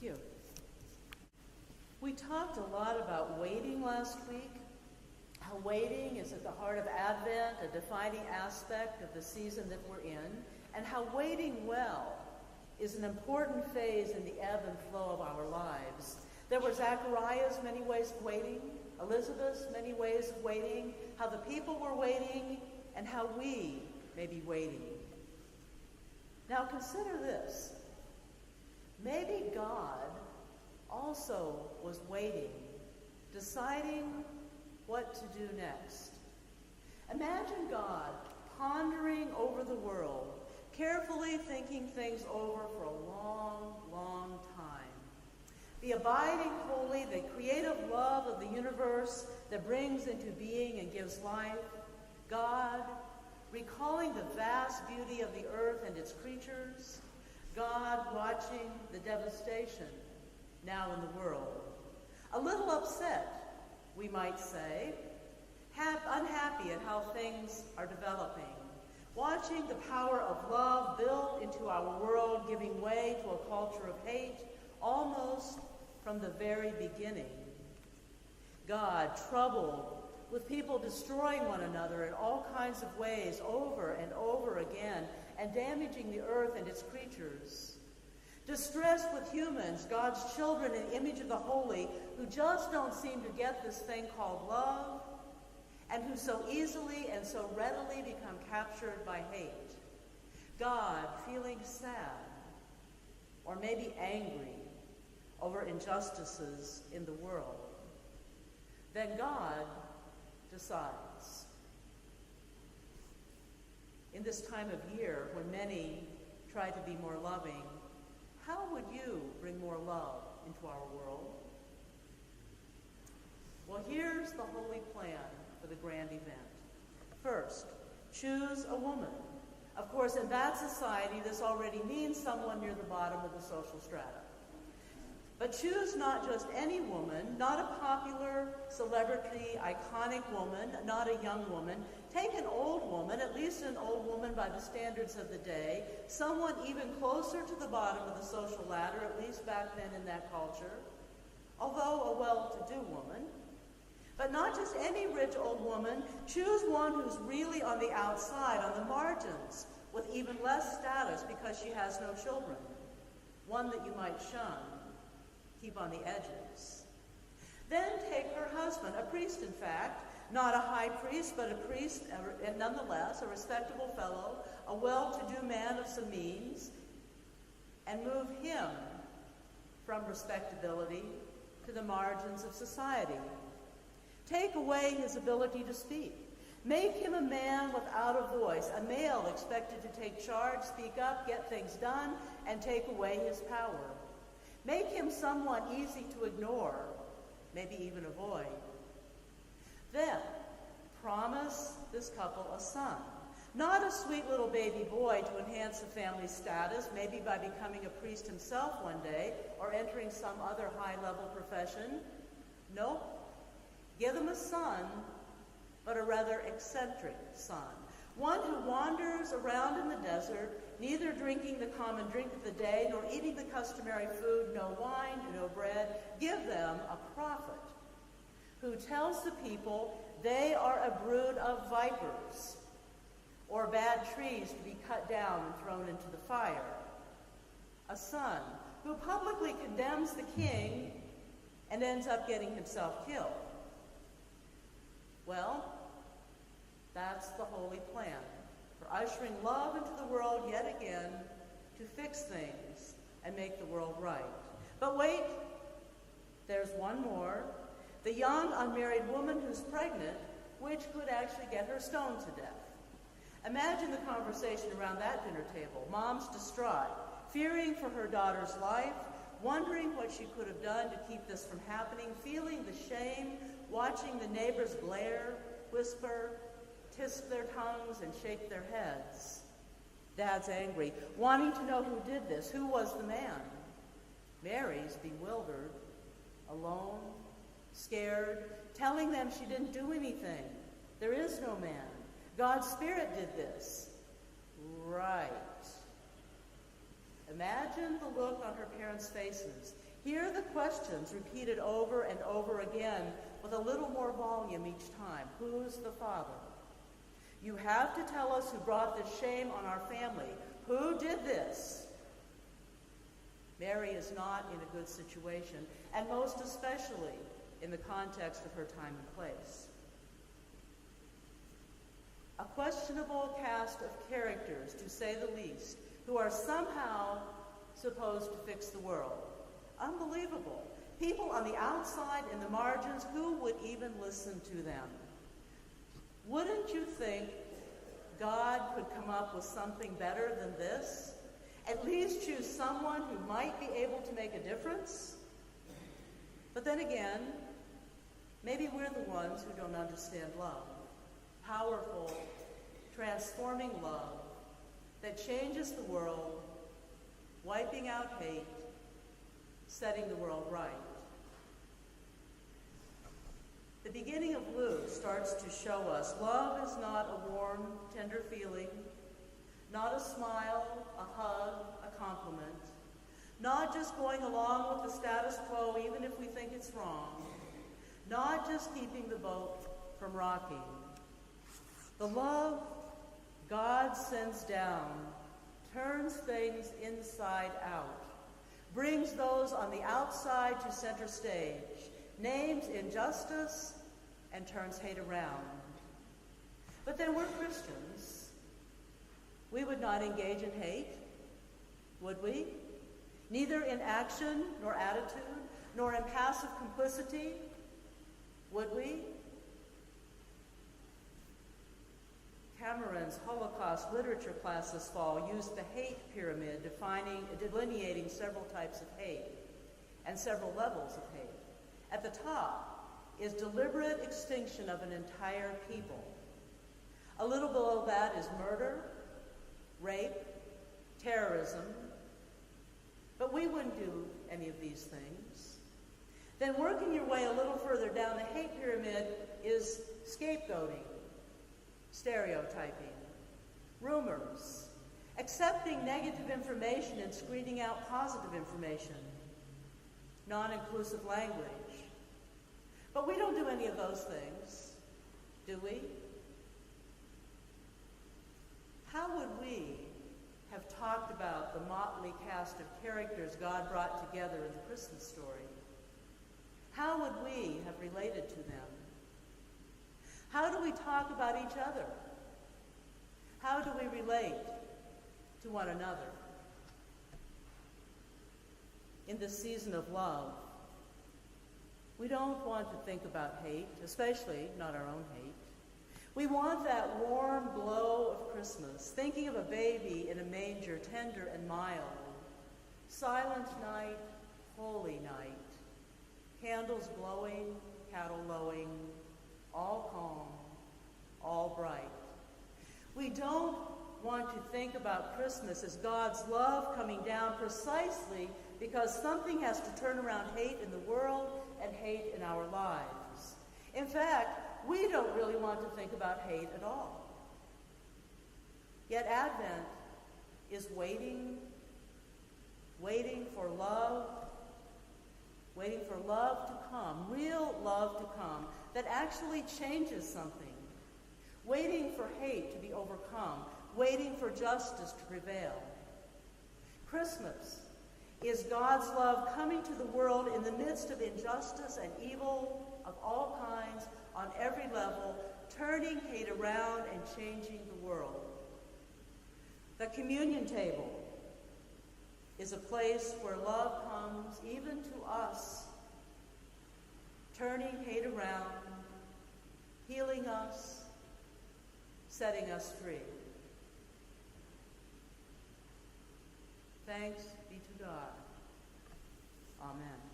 Thank you. We talked a lot about waiting last week, how waiting is at the heart of Advent, a defining aspect of the season that we're in, and how waiting well is an important phase in the ebb and flow of our lives. There were Zechariah's many ways of waiting, Elizabeth's many ways of waiting, how the people were waiting, and how we may be waiting. Now consider this. Maybe God also was waiting, deciding what to do next. Imagine God pondering over the world, carefully thinking things over for a long, long time. The abiding holy, the creative love of the universe that brings into being and gives life, God, recalling the vast beauty of the earth and its creatures, God watching the devastation now in the world. A little upset, we might say, unhappy at how things are developing, watching the power of love built into our world, giving way to a culture of hate almost from the very beginning. God, troubled with people destroying one another in all kinds of ways over and over again and damaging the earth and its creatures. Distressed with humans, God's children in the image of the holy, who just don't seem to get this thing called love, and who so easily and so readily become captured by hate. God feeling sad, or maybe angry, over injustices in the world. Then God decides. In this time of year, when many try to be more loving, how would you bring more love into our world? Well, here's the holy plan for the grand event. First, choose a woman. Of course, in that society, this already means someone near the bottom of the social strata. But choose not just any woman, not a popular celebrity, iconic woman, not a young woman. Take an old woman, at least an old woman by the standards of the day, someone even closer to the bottom of the social ladder, at least back then in that culture, although a well-to-do woman. But not just any rich old woman. Choose one who's really on the outside, on the margins, with even less status because she has no children. One that you might shun, keep on the edges. Then take her husband, a priest in fact, not a high priest, but a priest, and nonetheless a respectable fellow, a well-to-do man of some means, and move him from respectability to the margins of society. Take away his ability to speak. Make him a man without a voice, a male expected to take charge, speak up, get things done, and take away his power. Make him someone easy to ignore, maybe even avoid. Then, promise this couple a son. Not a sweet little baby boy to enhance the family's status, maybe by becoming a priest himself one day or entering some other high-level profession. Nope. Give them a son, but a rather eccentric son. One who wanders around in the desert, neither drinking the common drink of the day, nor eating the customary food, no wine, no bread. Give them a prophet who tells the people they are a brood of vipers, or bad trees to be cut down and thrown into the fire. A son who publicly condemns the king and ends up getting himself killed. Well, that's the holy plan for ushering love into the world yet again to fix things and make the world right. But wait, there's one more. The young unmarried woman who's pregnant, which could actually get her stoned to death. Imagine the conversation around that dinner table. Mom's distraught, fearing for her daughter's life, wondering what she could have done to keep this from happening, feeling the shame, watching the neighbors glare, whisper, tisk their tongues, and shake their heads. Dad's angry, wanting to know who did this, who was the man. Mary's bewildered, alone, scared, telling them she didn't do anything. There is no man. God's Spirit did this. Right. Imagine the look on her parents' faces. Hear the questions repeated over and over again with a little more volume each time. Who's the father? You have to tell us who brought this shame on our family. Who did this? Mary is not in a good situation, and most especially in the context of her time and place. A questionable cast of characters, to say the least, who are somehow supposed to fix the world. Unbelievable. People on the outside, in the margins, who would even listen to them? Wouldn't you think God could come up with something better than this? At least choose someone who might be able to make a difference? But then again, maybe we're the ones who don't understand love. Powerful, transforming love that changes the world, wiping out hate, setting the world right. The beginning of Luke starts to show us love is not a warm, tender feeling, not a smile, a hug, a compliment, not just going along with the status quo even if we think it's wrong, not just keeping the boat from rocking. The love God sends down turns things inside out, brings those on the outside to center stage, names injustice, and turns hate around. But then we're Christians. We would not engage in hate, would we? Neither in action nor attitude, nor in passive complicity, would we? Cameron's Holocaust literature class this fall used the hate pyramid, delineating several types of hate and several levels of hate. At the top is deliberate extinction of an entire people. A little below that is murder, rape, terrorism, but we wouldn't do any of these things. Then working your way a little further down the hate pyramid is scapegoating, stereotyping, rumors, accepting negative information and screening out positive information, non-inclusive language. But we don't do any of those things, do we? How would we have talked about the motley cast of characters God brought together in the Christmas story? How would we have related to them? How do we talk about each other? How do we relate to one another? In this season of love, we don't want to think about hate, especially not our own hate. We want that warm glow of Christmas, thinking of a baby in a manger, tender and mild. Silent night, holy night. Candles glowing, cattle lowing, all calm, all bright. We don't want to think about Christmas as God's love coming down precisely because something has to turn around hate in the world and hate in our lives. In fact, we don't really want to think about hate at all. Yet Advent is waiting for love to come, real love to come, that actually changes something, waiting for hate to be overcome, waiting for justice to prevail. Christmas is God's love coming to the world in the midst of injustice and evil of all kinds, on every level, turning hate around and changing the world. The communion table is a place where love comes even to us, turning hate around, healing us, setting us free. Thanks be to God. Amen.